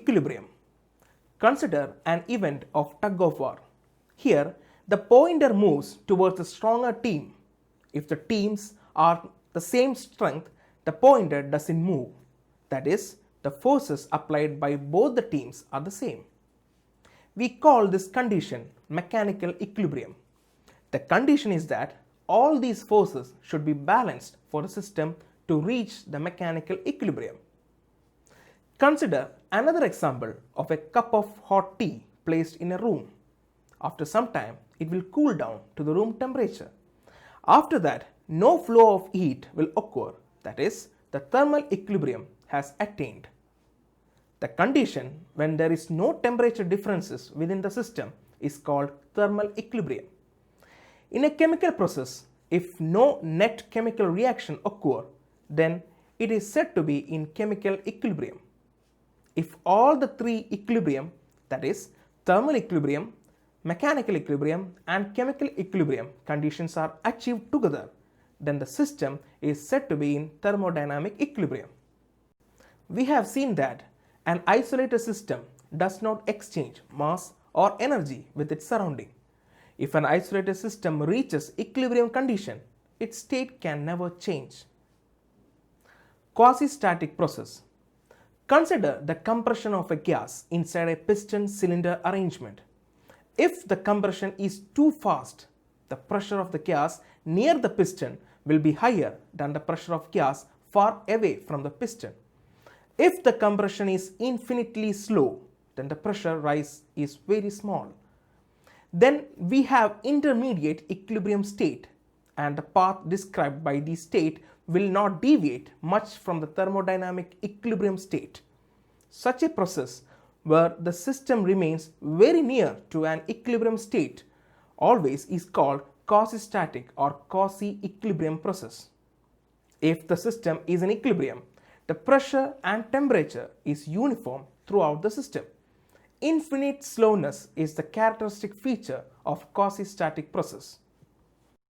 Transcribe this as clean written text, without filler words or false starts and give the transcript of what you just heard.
equilibrium. Consider an event of tug of war. Here, the pointer moves towards the stronger team. If the teams are the same strength, the pointer doesn't move. That is, the forces applied by both the teams are the same. We call this condition mechanical equilibrium. The condition is that all these forces should be balanced for the system to reach the mechanical equilibrium. Consider another example of a cup of hot tea placed in a room. After some time, it will cool down to the room temperature. After that, no flow of heat will occur, that is, the thermal equilibrium has attained. The condition when there is no temperature differences within the system is called thermal equilibrium. In a chemical process, if no net chemical reaction occur, then it is said to be in chemical equilibrium. If all the three equilibrium, that is thermal equilibrium, mechanical equilibrium and chemical equilibrium conditions are achieved together, then the system is said to be in thermodynamic equilibrium. We have seen that an isolated system does not exchange mass or energy with its surrounding. If an isolated system reaches equilibrium condition, its state can never change. Quasi-static process. Consider the compression of a gas inside a piston cylinder arrangement. If the compression is too fast, the pressure of the gas near the piston will be higher than the pressure of gas far away from the piston. If the compression is infinitely slow, then the pressure rise is very small. Then we have intermediate equilibrium state, and the path described by the state will not deviate much from the thermodynamic equilibrium state. Such a process where the system remains very near to an equilibrium state always is called quasi-static or quasi-equilibrium process. If the system is in equilibrium, the pressure and temperature is uniform throughout the system. Infinite slowness is the characteristic feature of quasi-static process.